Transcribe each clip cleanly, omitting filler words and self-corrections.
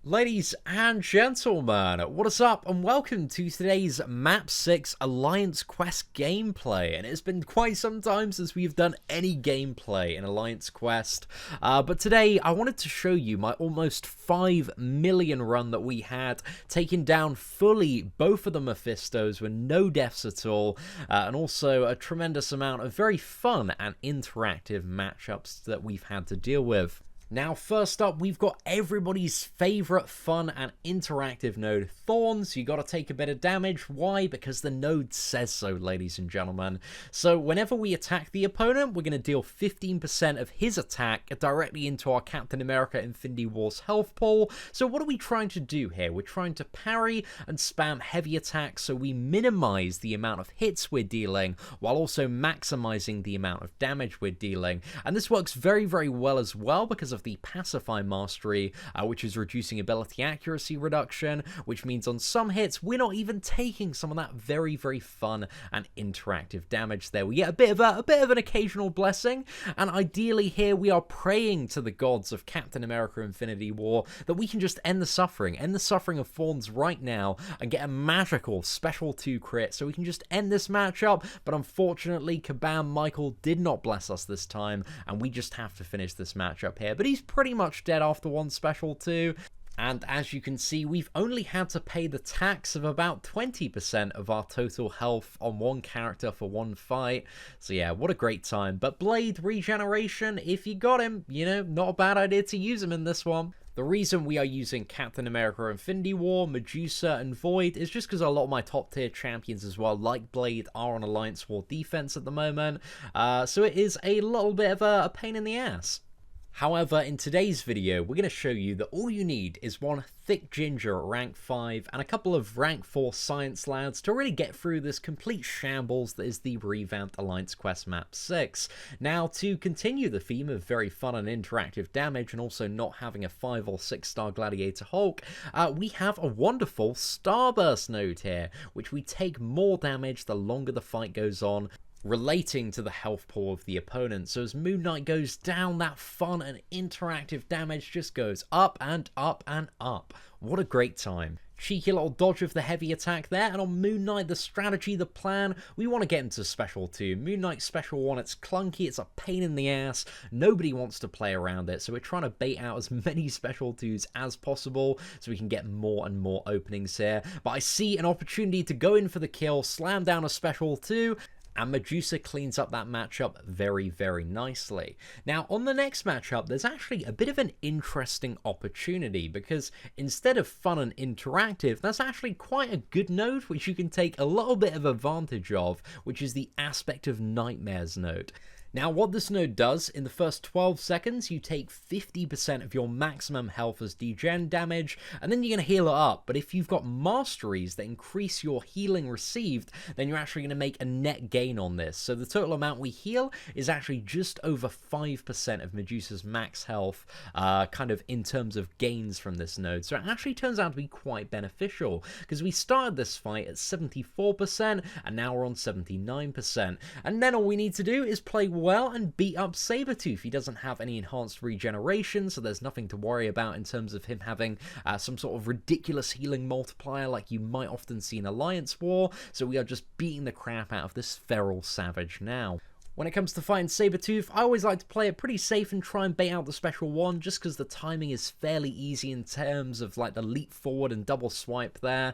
Ladies and gentlemen, what is up and welcome to today's Map 6 Alliance Quest gameplay. And it's been quite some time since we've done any gameplay in Alliance Quest, but today I wanted to show you my almost 5 million run that we had, taking down fully both of the Mephistos with no deaths at all, and also a tremendous amount of very fun and interactive matchups that we've had to deal with. Now, first up, we've got everybody's favourite fun and interactive node, Thorns. You got to take a bit of damage. Why? Because the node says so, ladies and gentlemen. So whenever we attack the opponent, we're going to deal 15% of his attack directly into our Captain America Infinity War's health pool. So what are we trying to do here? We're trying to parry and spam heavy attacks so we minimise the amount of hits we're dealing while also maximising the amount of damage we're dealing. And this works very, very well as well because of the Pacify Mastery, which is reducing ability accuracy reduction, which means on some hits we're not even taking some of that very, very fun and interactive damage there. We get a bit of an occasional blessing, and ideally here we are praying to the gods of Captain America Infinity War that we can just end the suffering of Thorns right now and get a magical special 2 crit so we can just end this matchup. But unfortunately, Kabam Michael did not bless us this time, and we just have to finish this matchup here. But he's pretty much dead after one special 2. And as you can see, we've only had to pay the tax of about 20% of our total health on one character for one fight. So yeah, what a great time. But Blade regeneration, if you got him, you know, not a bad idea to use him in this one. The reason we are using Captain America Infinity War, Medusa, and Void is just because a lot of my top tier champions as well, like Blade, are on Alliance War defense at the moment. So it is a little bit of a pain in the ass. However, in today's video, we're going to show you that all you need is one thick ginger at rank 5 and a couple of rank 4 science lads to really get through this complete shambles that is the revamped Alliance Quest Map 6. Now, to continue the theme of very fun and interactive damage and also not having a 5 or 6 star Gladiator Hulk, we have a wonderful Starburst node here, which we take more damage the longer the fight goes on, relating to the health pool of the opponent. So as Moon Knight goes down, that fun and interactive damage just goes up and up and up. What a great time. Cheeky little dodge of the heavy attack there, and on Moon Knight, the strategy, the plan, we want to get into Special 2. Moon Knight Special 1, it's clunky, it's a pain in the ass, nobody wants to play around it, so we're trying to bait out as many Special 2s as possible so we can get more and more openings here. But I see an opportunity to go in for the kill, slam down a Special 2, and Medusa cleans up that matchup very, very nicely. Now, on the next matchup, there's actually a bit of an interesting opportunity, because instead of fun and interactive, that's actually quite a good node which you can take a little bit of advantage of, which is the Aspect of Nightmares node. Now, what this node does, in the first 12 seconds, you take 50% of your maximum health as degen damage, and then you're going to heal it up. But if you've got masteries that increase your healing received, then you're actually going to make a net gain on this. So the total amount we heal is actually just over 5% of Medusa's max health, kind of in terms of gains from this node. So it actually turns out to be quite beneficial, because we started this fight at 74%, and now we're on 79%. And then all we need to do is play well and beat up Sabretooth. He doesn't have any enhanced regeneration, so there's nothing to worry about in terms of him having some sort of ridiculous healing multiplier like you might often see in Alliance War, so we are just beating the crap out of this feral savage now. When it comes to fighting Sabretooth, I always like to play it pretty safe and try and bait out the Special 1, just because the timing is fairly easy in terms of like the leap forward and double swipe there.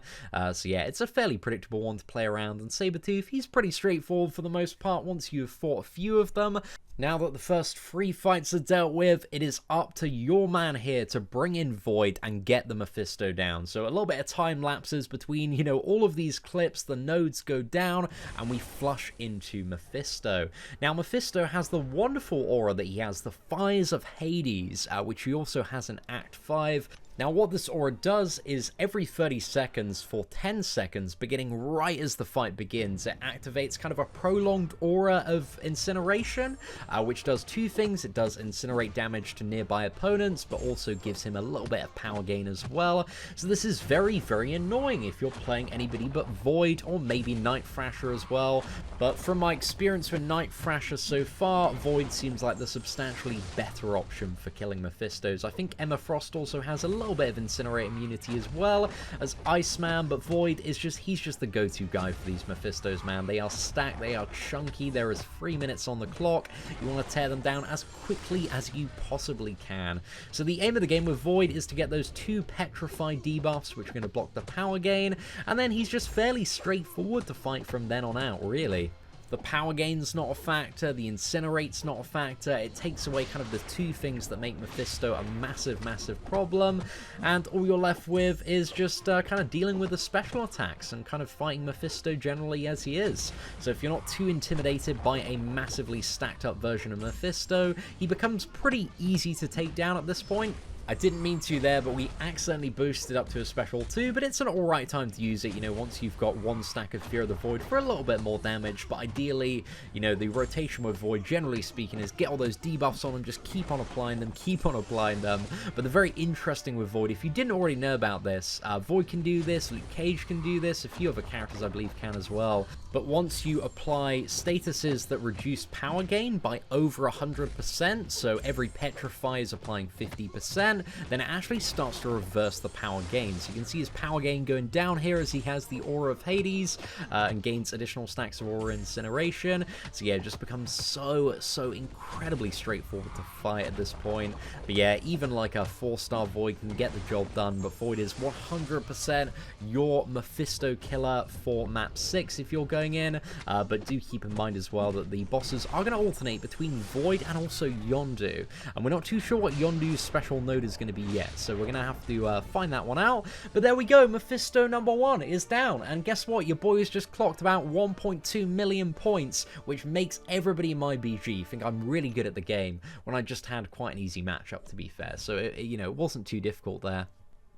So yeah, it's a fairly predictable one to play around, and Sabretooth, he's pretty straightforward for the most part once you've fought a few of them. Now that the first 3 fights are dealt with, it is up to your man here to bring in Void and get the Mephisto down. So a little bit of time lapses between, you know, all of these clips, the nodes go down, and we flush into Mephisto. Now, Mephisto has the wonderful aura that he has, the Fires of Hades, which he also has in Act 5. Now, what this aura does is every 30 seconds for 10 seconds, beginning right as the fight begins, it activates kind of a prolonged aura of incineration, which does 2 things. It does incinerate damage to nearby opponents, but also gives him a little bit of power gain as well. So this is very, very annoying if you're playing anybody but Void, or maybe Night Thrasher as well. But from my experience with Night Thrasher so far, Void seems like the substantially better option for killing Mephistos. I think Emma Frost also has a little little bit of Incinerate immunity as well as Iceman, but Void is he's just the go-to guy for these Mephistos, man. They are stacked, they are chunky, there is 3 minutes on the clock. You want to tear them down as quickly as you possibly can. So the aim of the game with Void is to get those 2 Petrify debuffs, which are going to block the power gain, and then he's just fairly straightforward to fight from then on out, really. The power gain's not a factor, the Incinerate's not a factor, it takes away kind of the 2 things that make Mephisto a massive, massive problem, and all you're left with is just kind of dealing with the special attacks and kind of fighting Mephisto generally as he is. So if you're not too intimidated by a massively stacked up version of Mephisto, he becomes pretty easy to take down at this point. I didn't mean to there, but we accidentally boosted up to a special 2, but it's an alright time to use it, you know, once you've got 1 stack of Fear of the Void for a little bit more damage, but ideally, you know, the rotation with Void, generally speaking, is get all those debuffs on them, just keep on applying them, but the very interesting with Void, if you didn't already know about this, Void can do this, Luke Cage can do this, a few other characters I believe can as well, but once you apply statuses that reduce power gain by over 100%, so every Petrify is applying 50%, then it actually starts to reverse the power gain. So you can see his power gain going down here as he has the Aura of Hades and gains additional stacks of Aura Incineration. So yeah, it just becomes so incredibly straightforward to fight at this point. But yeah, even like a 4-star Void can get the job done, but Void is 100% your Mephisto killer for map 6 if you're going in. But do keep in mind as well that the bosses are going to alternate between Void and also Yondu. And we're not too sure what Yondu's special node is going to be yet, so we're going to have to find that one out. But there we go, Mephisto number 1 is down, and guess what? Your boy has just clocked about 1.2 million points, which makes everybody in my BG think I'm really good at the game, when I just had quite an easy matchup, to be fair. So, you know, it wasn't too difficult there.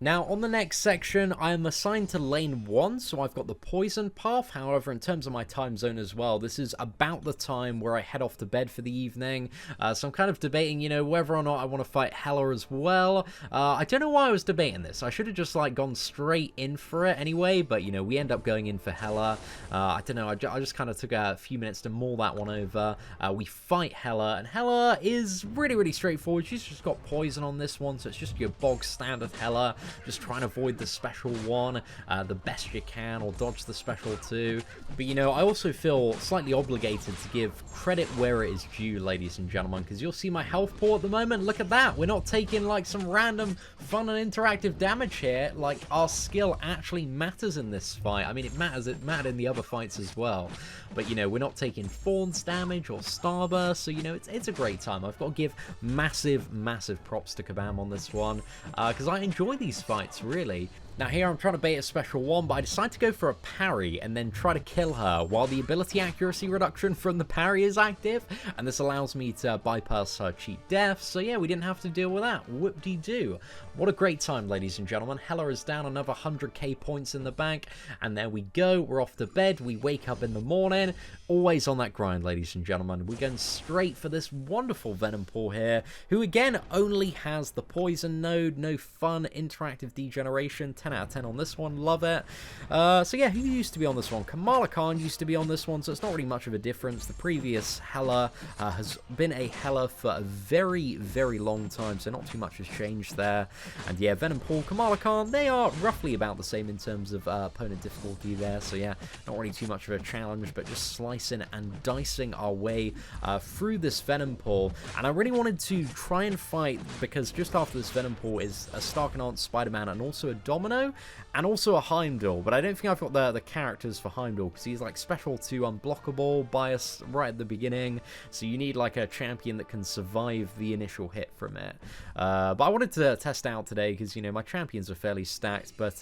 Now, on the next section, I am assigned to lane 1, so I've got the poison path. However, in terms of my time zone as well, this is about the time where I head off to bed for the evening. So I'm kind of debating, you know, whether or not I want to fight Hela as well. I don't know why I was debating this. I should have just, like, gone straight in for it anyway, but, you know, we end up going in for Hela. I don't know, I just kind of took a few minutes to mull that one over. We fight Hela, and Hela is really straightforward. She's just got poison on this one, so it's just your bog standard Hela. Just try and avoid the special 1 the best you can, or dodge the special 2. But, you know, I also feel slightly obligated to give credit where it is due, ladies and gentlemen, because you'll see my health pool at the moment. Look at that. We're not taking, like, some random fun and interactive damage here. Like, our skill actually matters in this fight. I mean, it mattered in the other fights as well. But, you know, we're not taking Thorns damage or Starburst, so, you know, it's a great time. I've got to give massive props to Kabam on this one, because I enjoy these fights, really. Now here I'm trying to bait a special 1, but I decide to go for a parry and then try to kill her while the ability accuracy reduction from the parry is active, and this allows me to bypass her cheat death, so yeah, we didn't have to deal with that. Whoop-de-doo. What a great time, ladies and gentlemen. Hela is down another 100k points in the bank, and there we go. We're off to bed. We wake up in the morning. Always on that grind, ladies and gentlemen. We're going straight for this wonderful Venom Pool here, who again only has the poison node. No fun interactive degeneration. 10 out of 10 on this one, love it. So yeah, who used to be on this one? Kamala Khan used to be on this one, so it's not really much of a difference. The previous Hela has been a Hela for a very long time, so not too much has changed there. And yeah, Venom Pool, Kamala Khan, they are roughly about the same in terms of opponent difficulty there, so yeah, not really too much of a challenge, but just slicing and dicing our way through this Venom Pool. And I really wanted to try and fight, because just after this Venom Pool is a Starkanaut, Spider-Man, and also a Domino, and also a Heimdall, but I don't think I've got the characters for Heimdall, because he's like special 2 unblockable by us right at the beginning, so you need like a champion that can survive the initial hit from it. But I wanted to test out today, because, you know, my champions are fairly stacked, but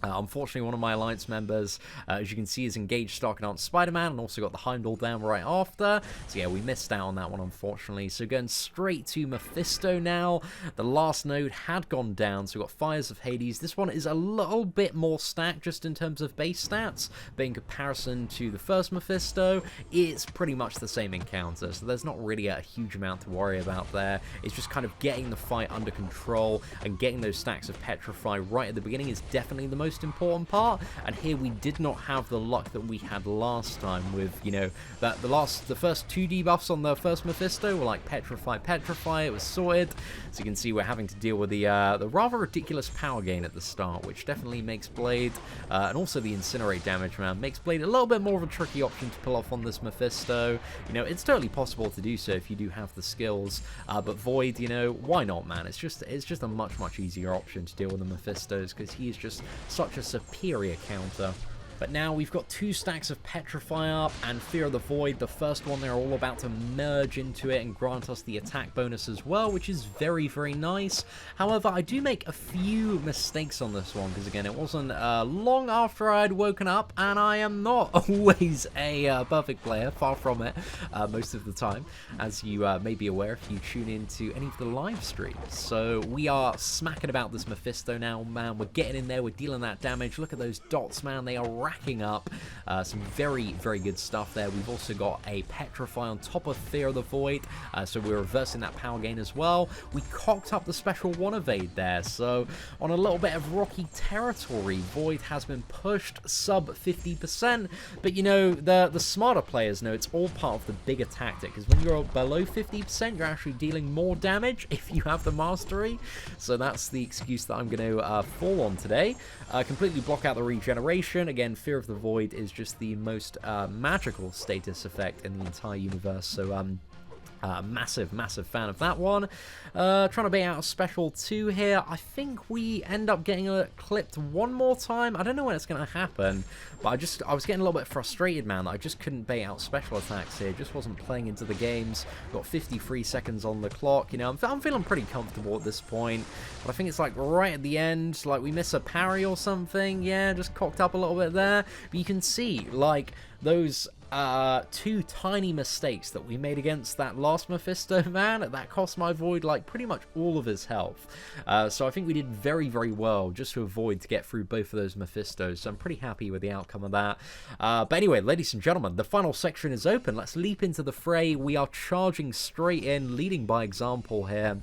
unfortunately, one of my Alliance members, as you can see, is engaged Starkanaut Spider-Man, and also got the Heimdall down right after. So yeah, we missed out on that one, unfortunately. So going straight to Mephisto now. The last node had gone down, so we've got Fires of Hades. This one is a little bit more stacked just in terms of base stats, but in comparison to the first Mephisto, it's pretty much the same encounter. So there's not really a huge amount to worry about there. It's just kind of getting the fight under control, and getting those stacks of Petrify right at the beginning is definitely the most important part, and here we did not have the luck that we had last time with, you know, that the first 2 debuffs on the first Mephisto were like Petrify, it was sorted. So you can see we're having to deal with the rather ridiculous power gain at the start, which definitely makes Blade, and also the Incinerate damage, man, makes Blade a little bit more of a tricky option to pull off on this Mephisto. You know, it's totally possible to do so if you do have the skills, but Void, you know, why not, man? It's just a much easier option to deal with the Mephistos, because he is just such a superior counter. But now we've got 2 stacks of Petrify up and Fear of the Void. The first one, they're all about to merge into it and grant us the attack bonus as well, which is very nice. However, I do make a few mistakes on this one, because again, it wasn't long after I'd woken up, and I am not always a perfect player, far from it, most of the time, as you may be aware if you tune into any of the live streams. So we are smacking about this Mephisto now, man. We're getting in there, we're dealing that damage. Look at those dots, man. They are racking up some very good stuff there. We've also got a Petrify on top of Fear of the Void, so we're reversing that power gain as well. We cocked up the special 1 evade there, so on a little bit of rocky territory, Void has been pushed sub 50%, but you know, the smarter players know it's all part of the bigger tactic, because when you're below 50%, you're actually dealing more damage if you have the mastery. So that's the excuse that I'm going to fall on today. Completely block out the regeneration. Again, Fear of the Void is just the most magical status effect in the entire universe, so massive fan of that one. Trying to bait out a special 2 here. I think we end up getting clipped one more time. I don't know when it's going to happen, but I was getting a little bit frustrated, man, that I just couldn't bait out special attacks here. Just wasn't playing into the games. Got 53 seconds on the clock. You know, I'm feeling pretty comfortable at this point, but I think it's like right at the end, like we miss a parry or something. Yeah, just cocked up a little bit there. But you can see, like, those 2 tiny mistakes that we made against that last Mephisto, man, that cost my Void like pretty much all of his health. So I think we did very well just to avoid to get through both of those Mephistos, so I'm pretty happy with the outcome of that. But anyway, ladies and gentlemen, the final section is open. Let's leap into the fray. We are charging straight in, leading by example here.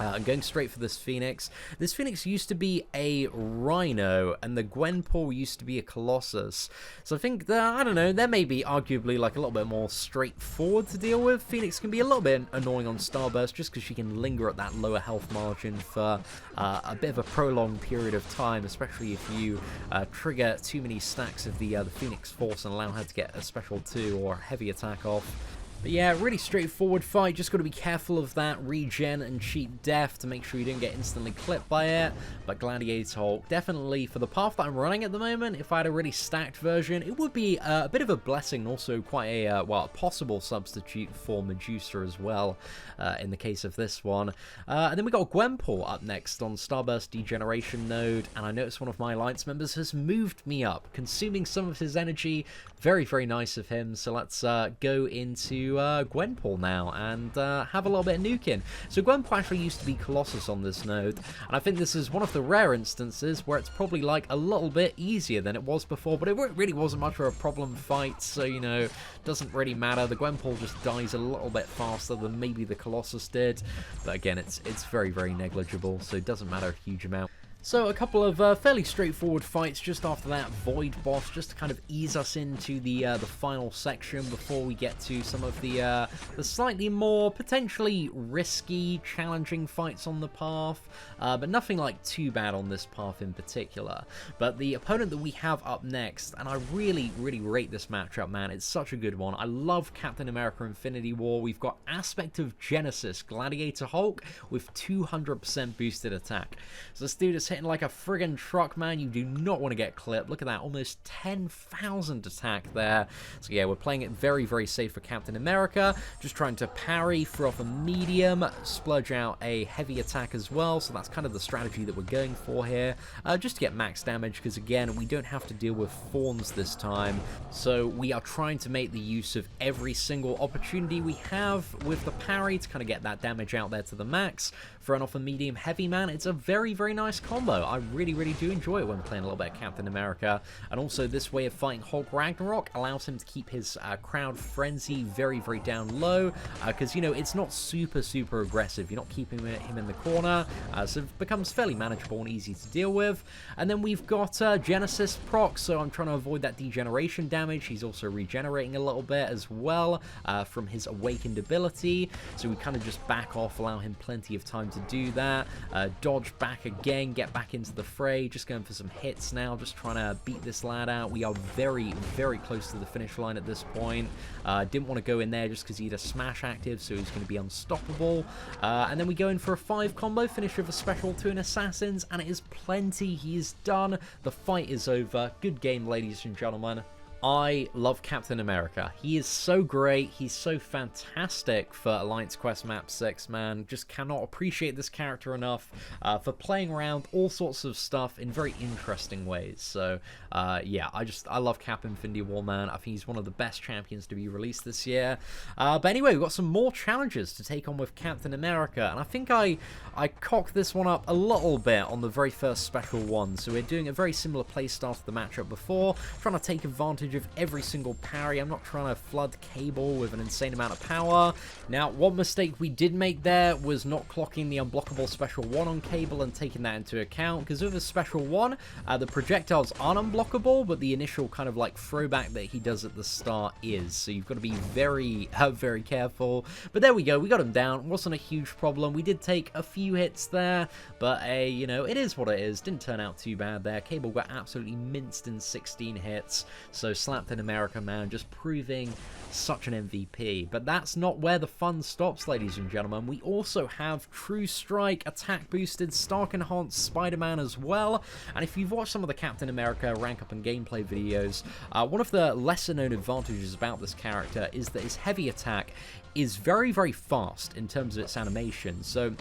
I'm going straight for this Phoenix. This Phoenix used to be a Rhino, and the Gwenpool used to be a Colossus. So I think that, I don't know, there may be arguably like a little bit more straightforward to deal with. Phoenix can be a little bit annoying on Starburst just because she can linger at that lower health margin for a bit of a prolonged period of time, especially if you trigger too many stacks of the Phoenix Force and allow her to get a special 2 or a heavy attack off. But yeah, really straightforward fight. Just got to be careful of that regen and cheap death to make sure you don't get instantly clipped by it. But Gladiator Hulk, definitely for the path that I'm running at the moment, if I had a really stacked version, it would be a bit of a blessing, also quite a, well, a possible substitute for Medusa as well, in the case of this one. And then we got Gwenpool up next on Starburst Degeneration node, and I noticed one of my Alliance members has moved me up, consuming some of his energy. Very nice of him. So let's go into Gwenpool now and have a little bit of nuking. So Gwenpool actually used to be Colossus on this node, and I think this is one of the rare instances where it's probably like a little bit easier than it was before, but it really wasn't much of a problem fight, so you know, doesn't really matter. The Gwenpool just dies a little bit faster than maybe the Colossus did, but again, it's very negligible, so it doesn't matter a huge amount. So a couple of fairly straightforward fights just after that Void boss, just to kind of ease us into the final section before we get to some of the slightly more potentially risky, challenging fights on the path, but nothing like too bad on this path in particular. But the opponent that we have up next, and I really rate this matchup, man. It's such a good one. I love Captain America Infinity War. We've got Aspect of Genesis Gladiator Hulk with 200% boosted attack. So this dude is hitting like a friggin' truck, man. You do not want to get clipped. Look at that, almost 10,000 attack there. So yeah, we're playing it very safe for Captain America. Just trying to parry, throw off a medium, splurge out a heavy attack as well. So that's kind of the strategy that we're going for here, just to get max damage, because again, we don't have to deal with Thorns this time. So we are trying to make the use of every single opportunity we have with the parry to kind of get that damage out there to the max. Throwing off a medium heavy, man. It's a very nice combo. combo. I really, really do enjoy it when playing a little bit of Captain America. And also this way of fighting Hulk Ragnarok allows him to keep his crowd frenzy very, very down low. Because, you know, it's not super, super aggressive. You're not keeping him in the corner. So it becomes fairly manageable and easy to deal with. And then we've got Genesis proc. So I'm trying to avoid that degeneration damage. He's also regenerating a little bit as well from his awakened ability. So we kind of just back off, allow him plenty of time to do that. Dodge back again, get back into the fray. Just going for some hits now, just trying to beat this lad out. We are very, very close to the finish line at this point. Didn't want to go in there just because he had a smash active, so he's going to be unstoppable. And then we go in for a 5 combo, finish with a special 2 in Assassins, and it is plenty. He is done. The fight is over. Good game, ladies and gentlemen. I love Captain America. He is so great. He's so fantastic for Alliance Quest Map 6, man. Just cannot appreciate this character enough for playing around all sorts of stuff in very interesting ways. So, yeah, I love Cap Infinity War, man. I think he's one of the best champions to be released this year. But anyway, we've got some more challenges to take on with Captain America, and I think I cocked this one up a little bit on the very first special one. So we're doing a very similar playstyle to the matchup before, trying to take advantage of every single parry. I'm not trying to flood Cable with an insane amount of power. Now, one mistake we did make there was not clocking the unblockable special 1 on Cable and taking that into account, because with a special 1, the projectiles aren't unblockable, but the initial kind of like throwback that he does at the start is. So you've got to be very, very careful. But there we go. We got him down. Wasn't a huge problem. We did take a few hits there, but you know, it is what it is. Didn't turn out too bad there. Cable got absolutely minced in 16 hits. So Slapped in America, man, just proving such an MVP. But that's not where the fun stops, ladies and gentlemen. We also have True Strike, attack boosted, Stark enhanced Spider-Man as well. And if you've watched some of the Captain America rank up and gameplay videos, one of the lesser known advantages about this character is that his heavy attack is very, very fast in terms of its animation. So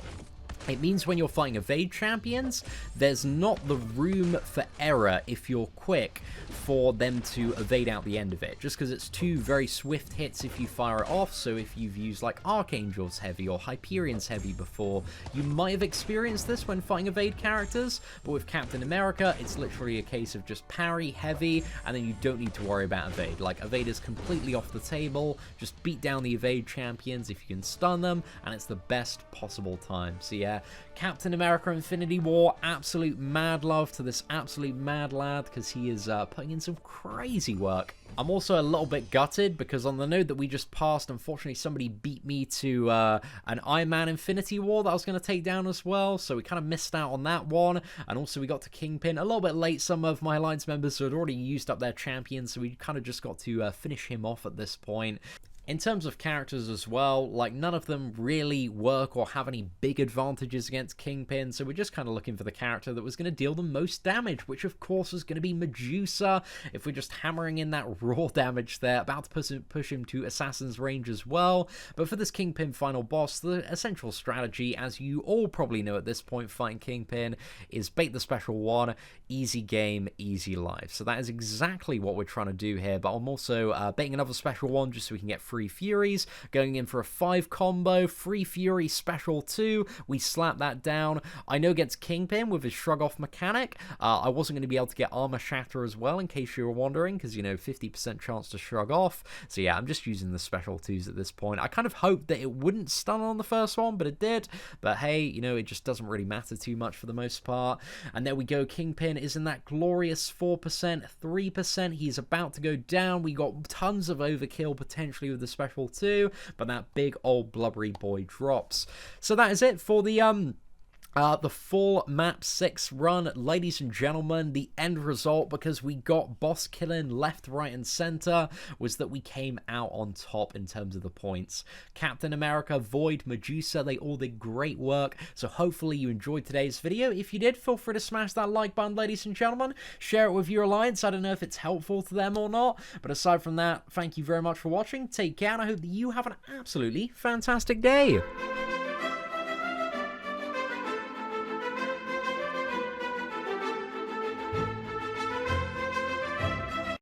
it means when you're fighting evade champions, there's not the room for error if you're quick for them to evade out the end of it, just because it's 2 very swift hits if you fire it off. So if you've used like Archangel's Heavy or Hyperion's Heavy before, you might have experienced this when fighting evade characters, but with Captain America, it's literally a case of just parry, heavy, and then you don't need to worry about evade. Like, evade is completely off the table. Just beat down the evade champions if you can stun them, and it's the best possible time. So yeah, Captain America Infinity War, absolute mad love to this absolute mad lad, because he is putting in some crazy work. I'm also a little bit gutted because on the node that we just passed, unfortunately somebody beat me to an Iron Man Infinity War that I was going to take down as well, so we kind of missed out on that one. And also we got to Kingpin a little bit late. Some of my Alliance members had already used up their champion, so we kind of just got to finish him off at this point. In terms of characters as well, like, none of them really work or have any big advantages against Kingpin, so we're just kind of looking for the character that was going to deal the most damage, which of course was going to be Medusa. If we're just hammering in that raw damage there, about to push him to Assassin's range as well. But for this Kingpin final boss, the essential strategy, as you all probably know at this point fighting Kingpin, is bait the special 1, easy game, easy life. So that is exactly what we're trying to do here, but I'm also baiting another special 1 just so we can get 3 Furies, going in for a 5 combo, 3 Fury special 2, we slap that down. I know against Kingpin with his shrug off mechanic, I wasn't going to be able to get armor shatter as well, in case you were wondering, because, you know, 50% chance to shrug off. So yeah, I'm just using the special 2s at this point. I kind of hoped that it wouldn't stun on the first one, but it did. But hey, you know, it just doesn't really matter too much for the most part. And there we go, Kingpin is in that glorious 4%, 3%, he's about to go down. We got tons of overkill potentially with the special 2, but that big old blubbery boy drops. So that is it for the full map 6 run, ladies and gentlemen. The end result, because we got boss killing left, right, and center, was that we came out on top in terms of the points. Captain America, Void, Medusa, they all did great work. So hopefully you enjoyed today's video. If you did, feel free to smash that like button, ladies and gentlemen. Share it with your alliance. I don't know if it's helpful to them or not, but aside from that, thank you very much for watching. Take care, and I hope that you have an absolutely fantastic day.